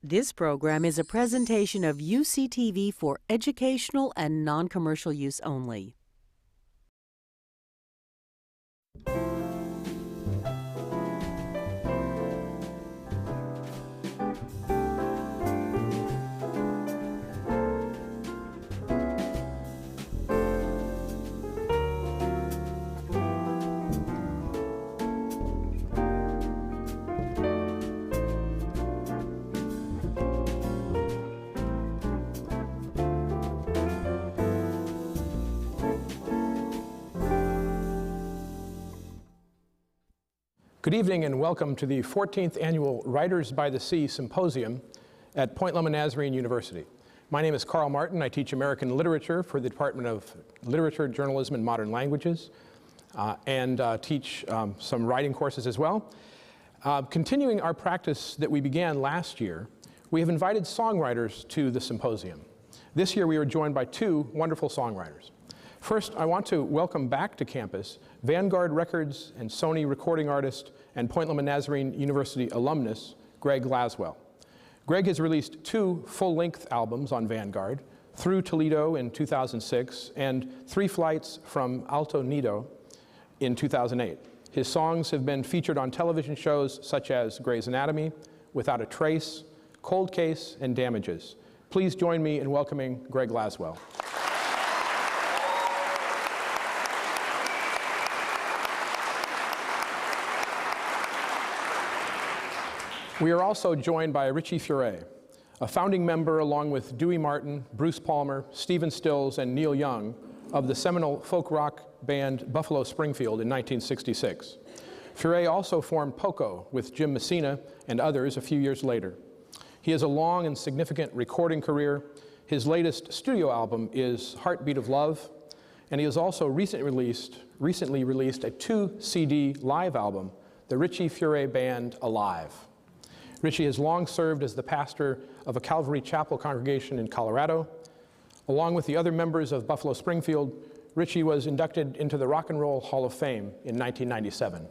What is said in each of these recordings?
This program is a presentation of UCTV for educational and non-commercial use only. Good evening and welcome to the 14th Annual Writers by the Sea Symposium at Point Loma Nazarene University. My name is Carl Martin. I teach American Literature for the Department of Literature, Journalism, and Modern Languages, and teach some writing courses as well. Continuing our practice that we began last year, we have invited songwriters to the symposium. This year we are joined by two wonderful songwriters. First, I want to welcome back to campus Vanguard Records and Sony recording artist and Point Loma Nazarene University alumnus, Greg Laswell. Greg has released two full-length albums on Vanguard, Through Toledo in 2006 and Three Flights from Alto Nido in 2008. His songs have been featured on television shows such as Grey's Anatomy, Without a Trace, Cold Case, and Damages. Please join me in welcoming Greg Laswell. We are also joined by Richie Furay, a founding member along with Dewey Martin, Bruce Palmer, Stephen Stills, and Neil Young of the seminal folk rock band Buffalo Springfield in 1966. Furay also formed Poco with Jim Messina and others a few years later. He has a long and significant recording career. His latest studio album is Heartbeat of Love, and he has also recently released a 2-CD live album, the Richie Furay Band Alive. Richie has long served as the pastor of a Calvary Chapel congregation in Colorado. Along with the other members of Buffalo Springfield, Richie was inducted into the Rock and Roll Hall of Fame in 1997.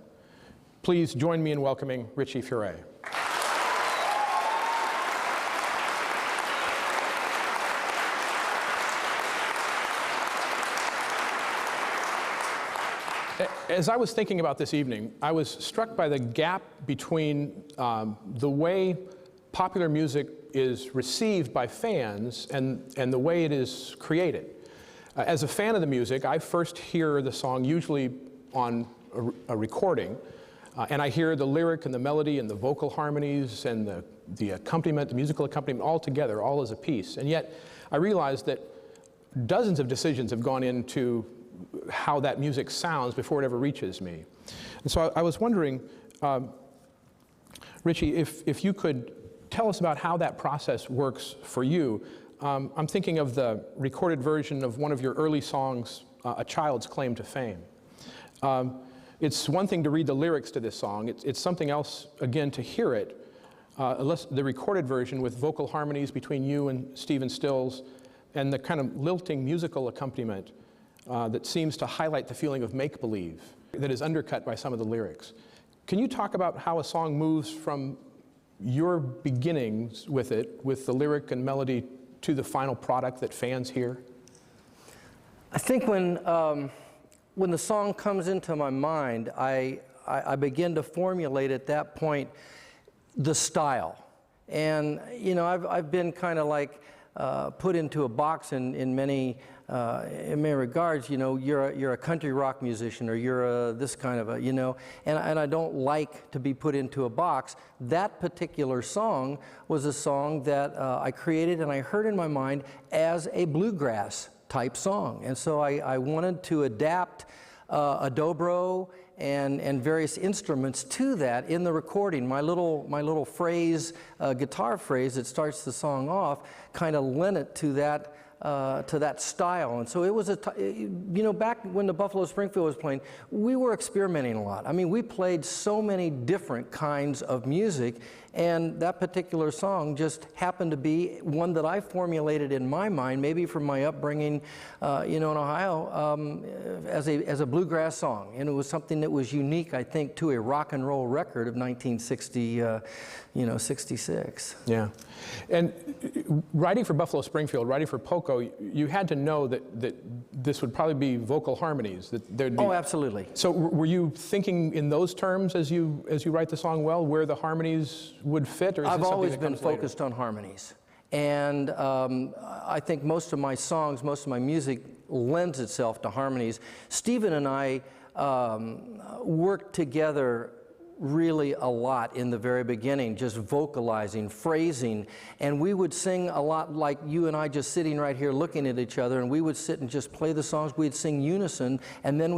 Please join me in welcoming Richie Furay. As I was thinking about this evening, I was struck by the gap between the way popular music is received by fans and the way it is created. As a fan of the music, I first hear the song usually on a recording, and I hear the lyric and the melody and the vocal harmonies and the accompaniment, the musical accompaniment all together, all as a piece. And yet, I realized that dozens of decisions have gone into how that music sounds before it ever reaches me. And so I was wondering, Richie, if you could tell us about how that process works for you. I'm thinking of the recorded version of one of your early songs, A Child's Claim to Fame. It's one thing to read the lyrics to this song. It's something else, again, to hear it, the recorded version with vocal harmonies between you and Stephen Stills and the kind of lilting musical accompaniment that seems to highlight the feeling of make-believe that is undercut by some of the lyrics. Can you talk about how a song moves from your beginnings with it, with the lyric and melody, to the final product that fans hear? I think when the song comes into my mind, I begin to formulate at that point the style. And, you know, I've been kind of like put into a box in many regards. You know, you're a country rock musician, or you're this kind of a, you know, and I don't like to be put into a box. That particular song was a song that I created and I heard in my mind as a bluegrass type song, and so I wanted to adapt a dobro and various instruments to that in the recording. My little phrase, guitar phrase that starts the song off, kind of lent it to that to that style. And so it was you know, back when the Buffalo Springfield was playing, we were experimenting a lot. I mean, we played so many different kinds of music, and that particular song just happened to be one that I formulated in my mind, maybe from my upbringing, you know, in Ohio, as a bluegrass song. And it was something that was unique, I think, to a rock and roll record of 1960, you know, 66. Yeah. And writing for Buffalo Springfield, writing for Poco, you had to know that this would probably be vocal harmonies. That there'd be... Oh, absolutely. So were you thinking in those terms as you write the song, well, where the harmonies would fit? Or is I've this always that been comes later? focused on harmonies. And I think most of my songs, most of my music lends itself to harmonies. Stephen and I worked together really a lot in the very beginning, just vocalizing, phrasing, and we would sing a lot like you and I just sitting right here looking at each other, and we would sit and just play the songs. We'd sing unison, and then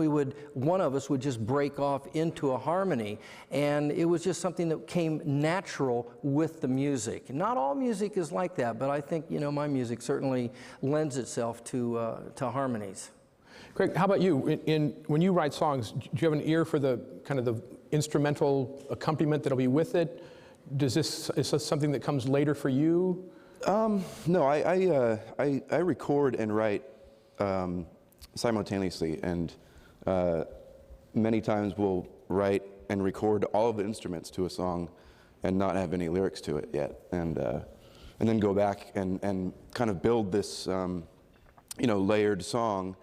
one of us would just break off into a harmony, and it was just something that came natural with the music. Not all music is like that, but I think, you know, my music certainly lends itself to harmonies. Greg, how about you? When you write songs, do you have an ear for the kind of the instrumental accompaniment that'll be with it? Is this something that comes later for you? No, I record and write simultaneously, and many times we'll write and record all of the instruments to a song and not have any lyrics to it yet, and then go back and kind of build this you know, layered song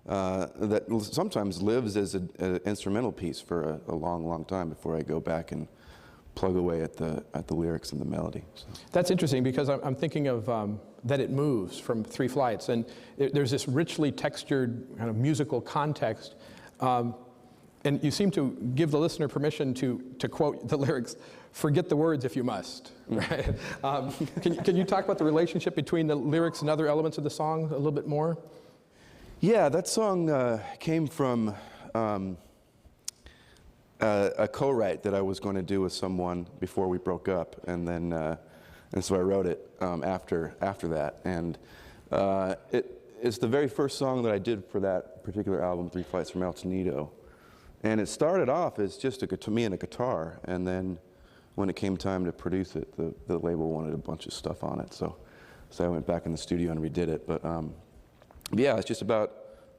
that sometimes lives as an instrumental piece for a long, long time before I go back and plug away at the lyrics and the melody. So. That's interesting, because I'm thinking of That It Moves from Three Flights, and there's this richly textured kind of musical context, and you seem to give the listener permission to quote the lyrics, "Forget the words if you must." Right? Can you talk about the relationship between the lyrics and other elements of the song a little bit more? Yeah, that song came from a co-write that I was going to do with someone before we broke up, and then and so I wrote it after that, and it's the very first song that I did for that particular album, Three Flights from El Tenido, and it started off as just me and a guitar, and then when it came time to produce it, the label wanted a bunch of stuff on it, so I went back in the studio and redid it, but. Yeah, it's just about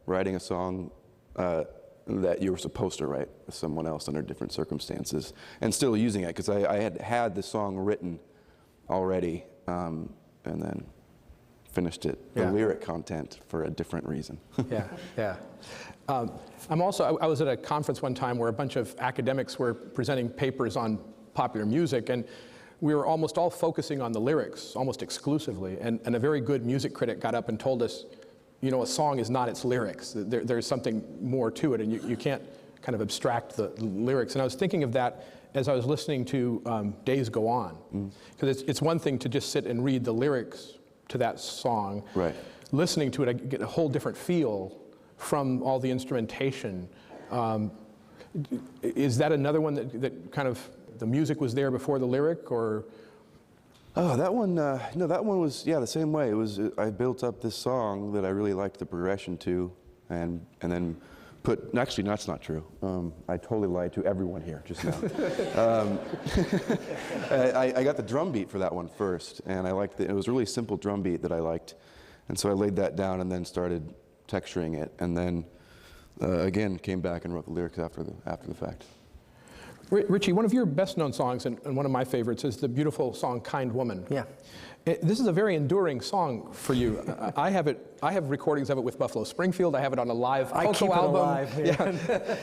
writing a song that you were supposed to write with someone else under different circumstances, and still using it, because I had the song written already, and then finished it, the lyric content, for a different reason. Yeah. I was at a conference one time where a bunch of academics were presenting papers on popular music, and we were almost all focusing on the lyrics, almost exclusively, and a very good music critic got up and told us, you know, a song is not its lyrics. There's something more to it, and you can't kind of abstract the lyrics. And I was thinking of that as I was listening to Days Go On. Because it's one thing to just sit and read the lyrics to that song. Right. Listening to it, I get a whole different feel from all the instrumentation. Is that another one that kind of, the music was there before the lyric, or? Oh, that one, no, that one was, the same way. It was, I built up this song that I really liked the progression to, and then actually, that's not true. I totally lied to everyone here just now. I got the drum beat for that one first, and I liked it. It was a really simple drum beat that I liked, and so I laid that down and then started texturing it, and then, again, came back and wrote the lyrics after the fact. Richie, one of your best-known songs, and one of my favorites, is the beautiful song "Kind Woman." Yeah. This is a very enduring song for you. I have recordings of it with Buffalo Springfield. I have it on a live Poco album. Alive, yeah.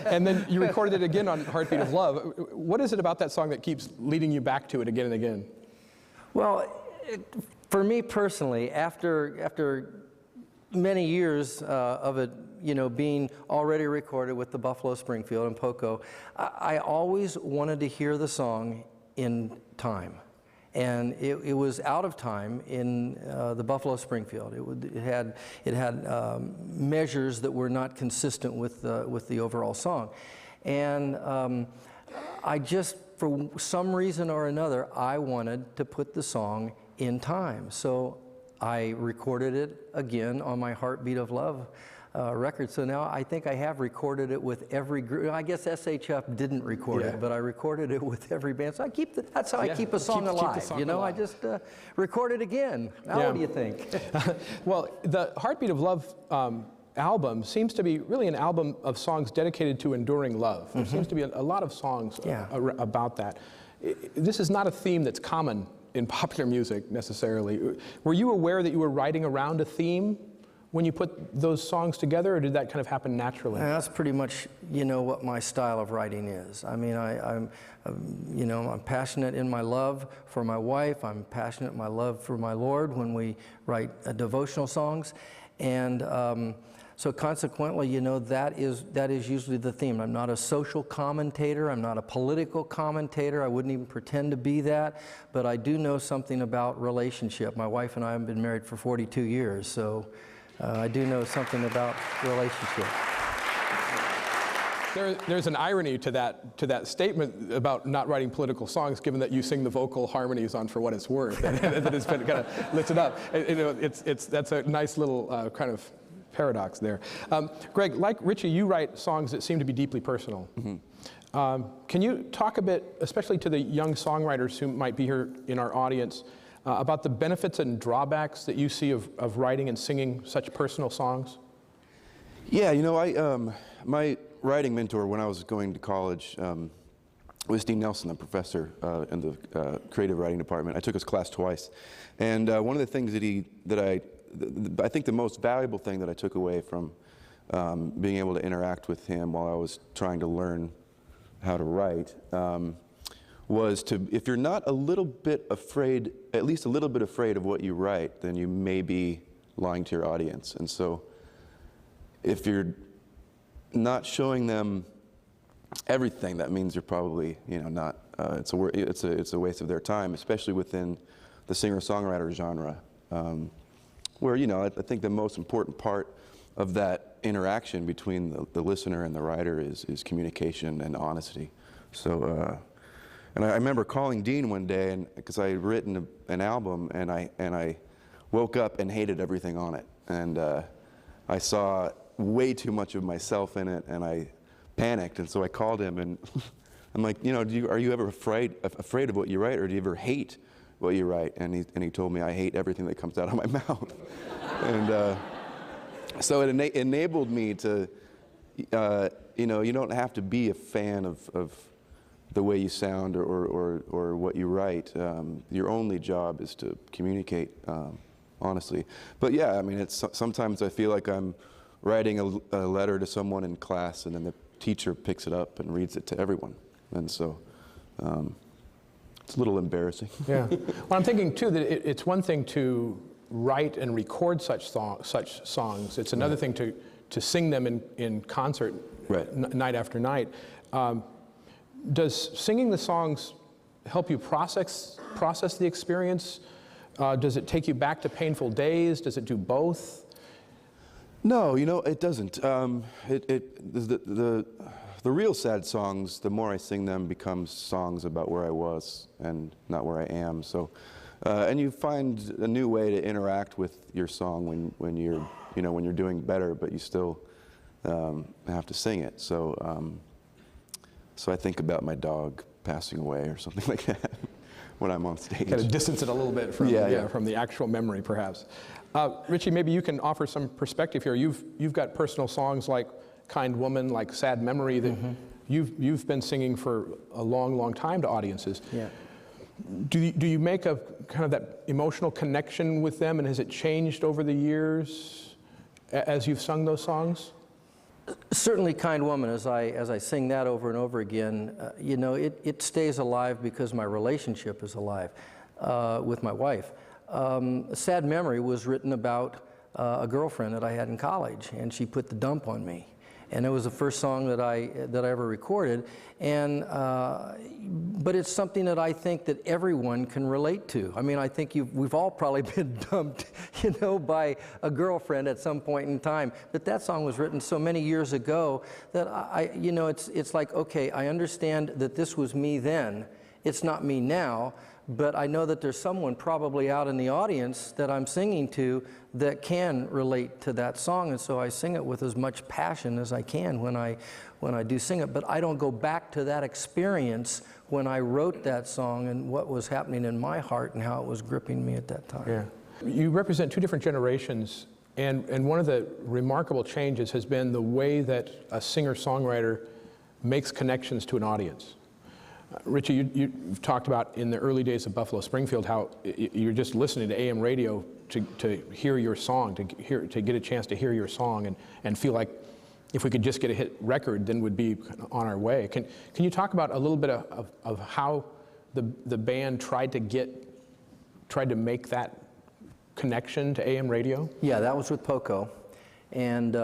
And then you recorded it again on Heartbeat of Love. What is it about that song that keeps leading you back to it again and again? Well, for me personally, after many years of it, you know, being already recorded with the Buffalo Springfield and Poco, I always wanted to hear the song in time. And it was out of time in the Buffalo Springfield. It had measures that were not consistent with the overall song. And I just, for some reason or another, I wanted to put the song in time. So I recorded it again on my Heartbeat of Love record. So now I think I have recorded it with every group. I guess SHF didn't record it, but I recorded it with every band. So I keep that's how I keep a song alive. Keep the song you know, alive. I just record it again. Now what do you think? Well, the Heartbeat of Love album seems to be really an album of songs dedicated to enduring love. There seems to be a lot of songs about that. This is not a theme that's common in popular music necessarily. Were you aware that you were writing around a theme when you put those songs together, or did that kind of happen naturally? That's pretty much, you know, what my style of writing is. I mean, I'm passionate in my love for my wife. I'm passionate in my love for my Lord when we write devotional songs, and so consequently, you know, that is usually the theme. I'm not a social commentator. I'm not a political commentator. I wouldn't even pretend to be that. But I do know something about relationship. My wife and I have been married for 42 years, so I do know something about relationship. There's an irony to that statement about not writing political songs, given that you sing the vocal harmonies on "For What It's Worth," and that it's been kind of lifted up. You know, that's a nice little kind of paradox there. Greg, like Richie, you write songs that seem to be deeply personal. Can you talk a bit, especially to the young songwriters who might be here in our audience, about the benefits and drawbacks that you see of writing and singing such personal songs? Yeah, you know, my writing mentor when I was going to college was Dean Nelson, a professor in the creative writing department. I took his class twice, and one of the things I think the most valuable thing that I took away from being able to interact with him while I was trying to learn how to write was if you're not a little bit afraid, at least a little bit afraid of what you write, then you may be lying to your audience. And so if you're not showing them everything, that means you're probably, you know, not, it's a waste of their time, especially within the singer-songwriter genre. Where, you know, I think the most important part of that interaction between the listener and the writer is communication and honesty. So, and I remember calling Dean one day, and because I had written an album, and I woke up and hated everything on it, and I saw way too much of myself in it, and I panicked, and so I called him, and I'm like, you know, are you ever afraid of what you write, or do you ever hate what you write? And he told me, I hate everything that comes out of my mouth. And so it enabled me to, you know, you don't have to be a fan of the way you sound or what you write. Your only job is to communicate honestly. But yeah, I mean, sometimes I feel like I'm writing a letter to someone in class, and then the teacher picks it up and reads it to everyone. And so it's a little embarrassing. Yeah. Well, I'm thinking too that it's one thing to write and record such songs. It's another thing to sing them in concert, night after night. Does singing the songs help you process the experience? Does it take you back to painful days? Does it do both? No, you know, it doesn't. The real sad songs, the more I sing them, become songs about where I was and not where I am. So, and you find a new way to interact with your song when you're doing better, but you still have to sing it. So, so I think about my dog passing away or something like that when I'm on stage. Kind of distance it a little bit from from the actual memory, perhaps. Richie, maybe you can offer some perspective here. You've got personal songs like Kind Woman, like Sad Memory, that you've been singing for a long, long time to audiences. Yeah. Do you make a kind of that emotional connection with them, and has it changed over the years as you've sung those songs? Certainly Kind Woman, as I sing that over and over again, you know, it stays alive because my relationship is alive with my wife. Sad Memory was written about a girlfriend that I had in college, and she put the dump on me. And it was the first song that I ever recorded, and but it's something that I think that everyone can relate to. I mean, I think we've all probably been dumped, you know, by a girlfriend at some point in time. But that song was written so many years ago that you know, it's like, okay, I understand that this was me then. It's not me now, but I know that there's someone probably out in the audience that I'm singing to that can relate to that song, and so I sing it with as much passion as I can when I do sing it. But I don't go back to that experience when I wrote that song and what was happening in my heart and how it was gripping me at that time. Yeah. You represent two different generations, and one of the remarkable changes has been the way that a singer-songwriter makes connections to an audience. Richie, you've talked about in the early days of Buffalo Springfield how you're just listening to AM radio to hear your song, to get a chance to hear your song and feel like if we could just get a hit record, then we'd be on our way. Can you talk about a little bit of how the band tried to make that connection to AM radio? Yeah, that was with Poco, and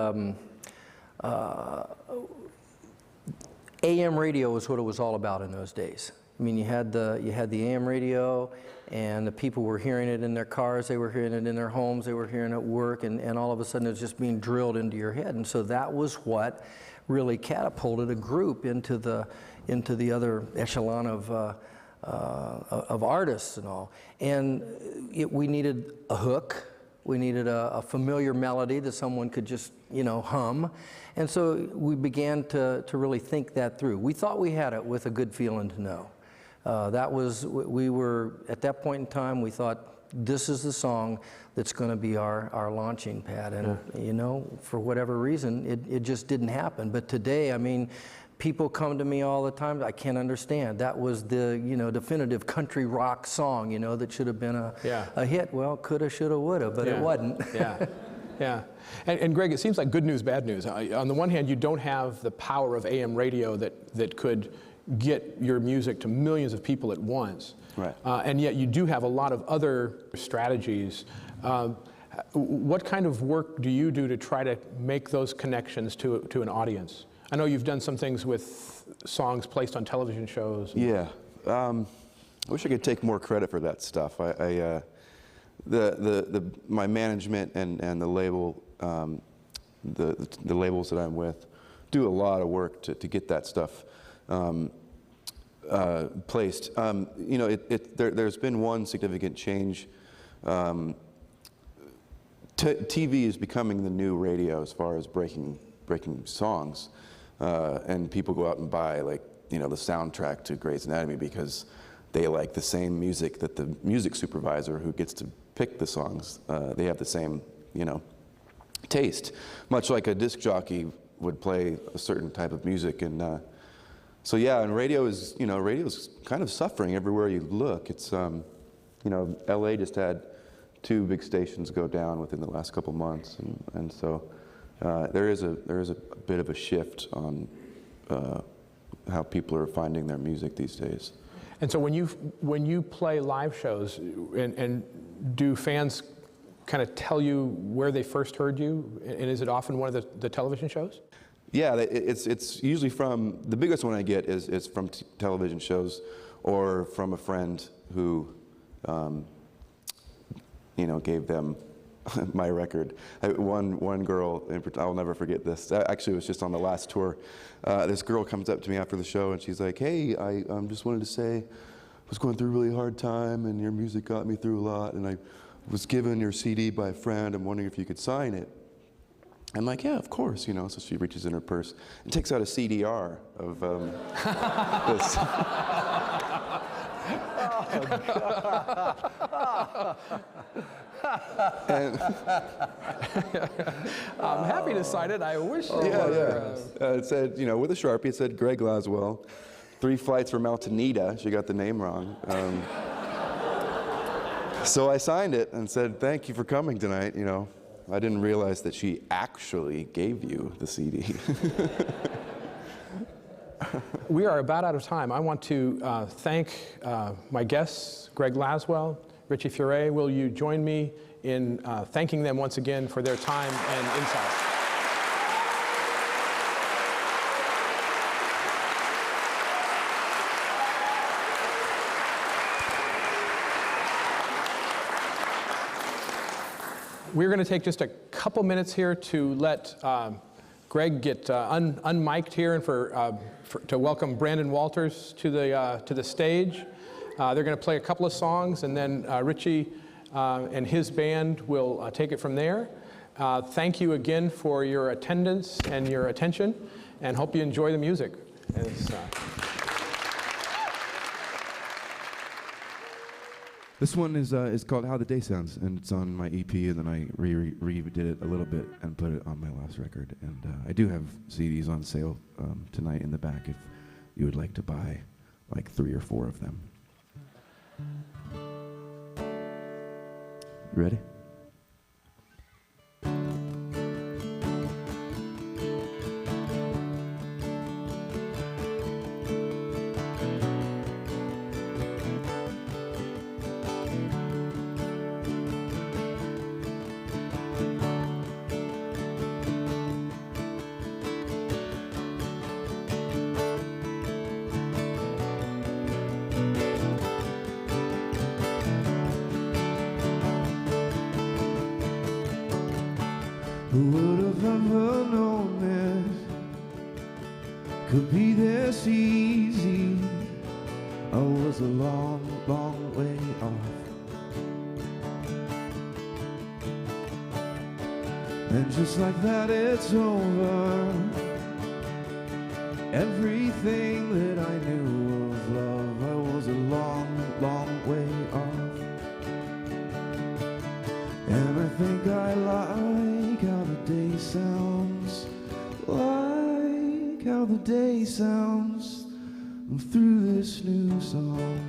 AM radio was what it was all about in those days. I mean, you had the AM radio, and the people were hearing it in their cars, they were hearing it in their homes, they were hearing it at work, and all of a sudden it was just being drilled into your head. And so that was what really catapulted a group into the other echelon of artists and all. And we needed a hook. We needed a familiar melody that someone could just, hum. And so we began to really think that through. We thought we had it with A Good Feeling to Know. We were, at that point in time, we thought, this is the song that's going to be our launching pad. And, for whatever reason, it just didn't happen. But today, I mean, people come to me all the time, I can't understand. That was the, definitive country rock song, that should have been a hit. Well, coulda, shoulda, woulda, but it wasn't. Yeah. Yeah. And Greg, it seems like good news, bad news. On the one hand, you don't have the power of AM radio that could get your music to millions of people at once. Right. And yet you do have a lot of other strategies. What kind of work do you do to try to make those connections to an audience? I know you've done some things with songs placed on television shows. Yeah. I wish I could take more credit for that stuff. My management and the label, the labels that I'm with, do a lot of work to get that stuff placed. There's been one significant change. TV is becoming the new radio as far as breaking songs, and people go out and buy the soundtrack to Grey's Anatomy because they like the same music that the music supervisor who gets to pick the songs, they have the same, taste. Much like a disc jockey would play a certain type of music. And so yeah, and radio is kind of suffering everywhere you look. It's, LA just had 2 big stations go down within the last couple months. And so there is a bit of a shift on how people are finding their music these days. And so when you play live shows, and do fans kind of tell you where they first heard you? And is it often one of the television shows? Yeah, it's usually from, the biggest one I get is from television shows or from a friend who, gave them my record. One girl, I'll never forget this. Actually, it was just on the last tour. This girl comes up to me after the show and she's like, "Hey, I just wanted to say I was going through a really hard time and your music got me through a lot, and I was given your CD by a friend. I'm wondering if you could sign it." I'm like, "Yeah, of course," So she reaches in her purse and takes out a CDR of this. And I'm happy to sign it. I wish. It said, with a Sharpie, it said Greg Laswell, 3 flights from Altanita. She got the name wrong. So I signed it and said, "Thank you for coming tonight." I didn't realize that she actually gave you the CD. We are about out of time. I want to thank my guests, Greg Laswell, Richie Furay. Will you join me in thanking them once again for their time and insight? We're going to take just a couple minutes here to let Greg get unmiked here, and to welcome Brandon Walters to the stage. They're going to play a couple of songs, and then Richie and his band will take it from there. Thank you again for your attendance and your attention, and hope you enjoy the music. This one is called How the Day Sounds, and it's on my EP, and then I redid it a little bit and put it on my last record. And I do have CDs on sale tonight in the back if you would like to buy like 3 or 4 of them. You ready? Who would have ever known this could be this easy? I was a long, long way off. And just like that, it's over. Everything that I knew of love, I was a long, long way off. And I think I like how the day sounds, like how the day sounds through this new song.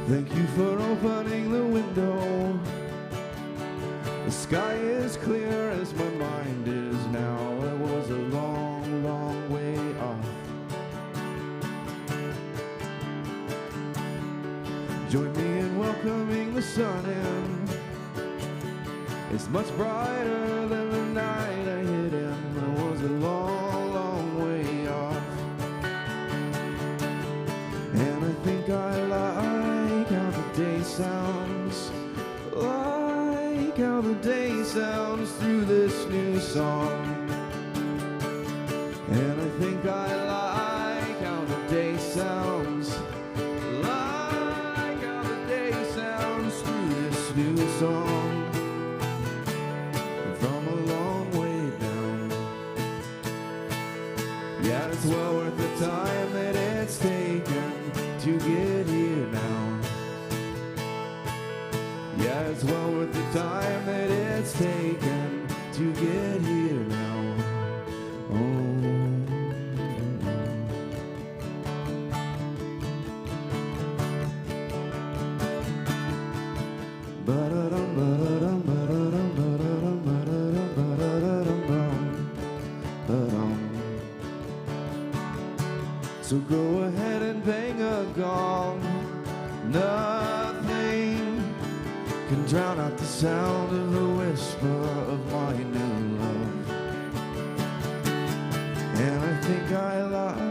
Thank you for opening the window. The sky is clear as my mind is now. I was a long, long way off. Join me in welcoming the sun in. It's much brighter than the night I hid in. I was a long, long way off. And I think I like how the day sounds, like how the day sounds through this new song. And I think I like how the day sounds, like how the day sounds through this new song. From a long way down. Yeah, it's well worth the time that it's taken to get here now. Yeah, it's well worth the time that it's taken to get here now. Oh. So go ahead and bang a gong. Nothing can drown out the sound of the whisper of my new love. And I think I like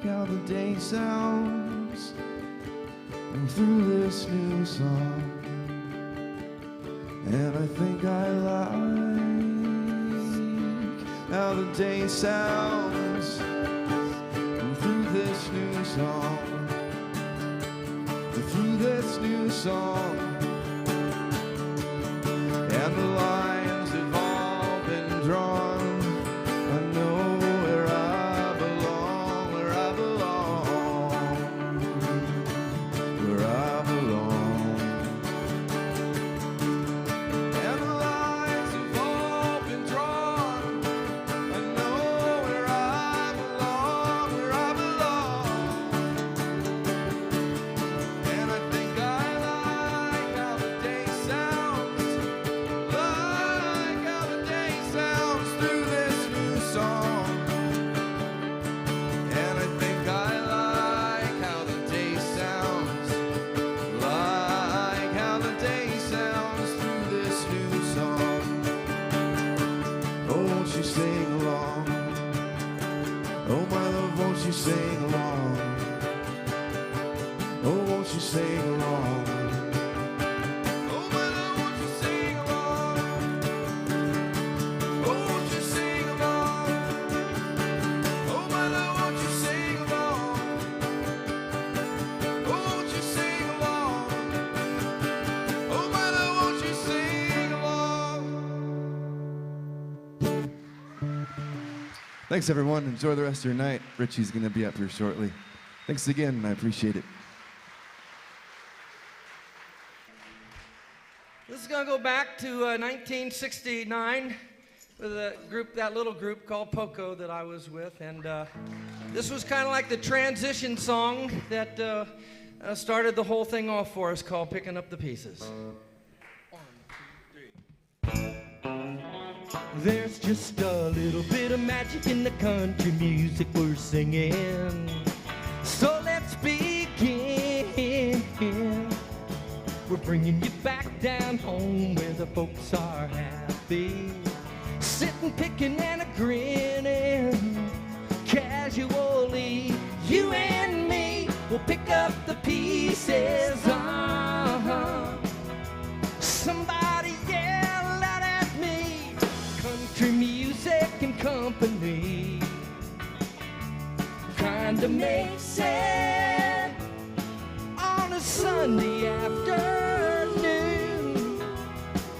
how the day sounds through this new song. And I think I like how the day sounds through this new song. Through this new song. And the lines have all been drawn. I know where I belong, where I belong, where I belong. And the lines have all been drawn. I know where I belong, where I belong. And I think I like how the day sounds, like how the day sounds through this new song. And I think I like how the day sounds, like how the day sounds through this new song. Oh, won't you sing along? Oh, my love, won't you sing along? Oh, won't you sing along? Oh, my love, won't you sing along? Thanks, everyone. Enjoy the rest of your night. Richie's going to be up here shortly. Thanks again. I appreciate it. This is going to go back to 1969 with a group, that little group called Poco that I was with. And this was kind of like the transition song that started the whole thing off for us, called Picking Up the Pieces. 1, 2, 3. There's just a little bit of magic in the country music we're singing. So let's begin. We're bringing you back down home where the folks are happy, sitting, picking, and a grinning. Casually, you and me will pick up the pieces. Somebody yell out at me, country music and company kinda makes it on a Sunday afternoon.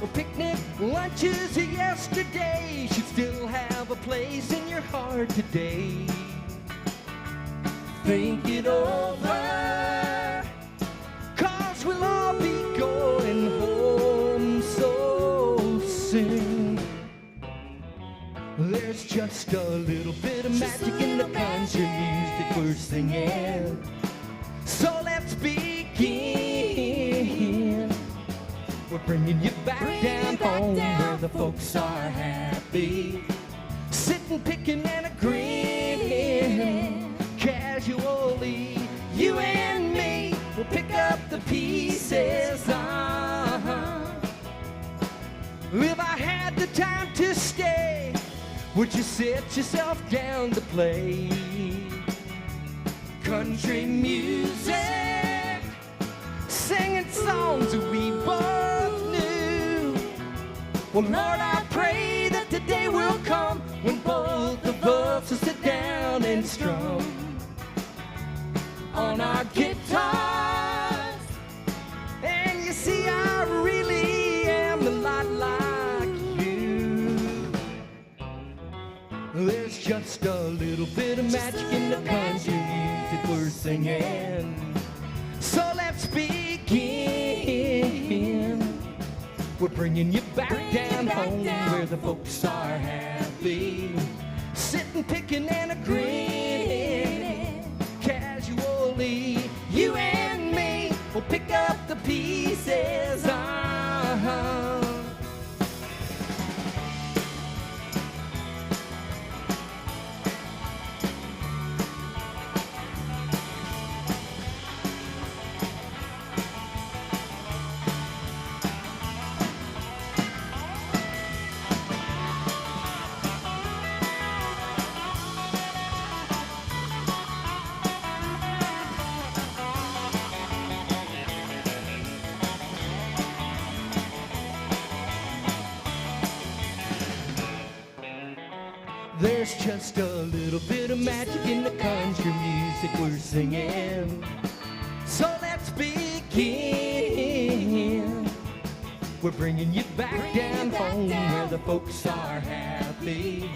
Well, picnic lunches of yesterday should still have a place in your heart today. Think it over, 'cause we'll all be going home so soon. There's just a little bit of magic in the country music we're singing. So let's begin. We're bringing you back down home where the folks are happy, sitting, picking, and a grinning. Casually, you and me will pick up the pieces. If I had the time to stay, would you sit yourself down to play country music, singing songs that we both knew? Well, Lord, I pray that the day will come when both of us will sit down and strum on our guitars. And you see, I really am a lot like you. There's just a little bit of magic in the country music we're singing. So let's begin. We're bringing you back down home where the folks are happy, sitting, picking, and a grinning. Casually, you and me will pick up the pieces. There's just a little bit of magic in the country music we're singing. So let's begin. We're bringing you back down home where the folks are happy,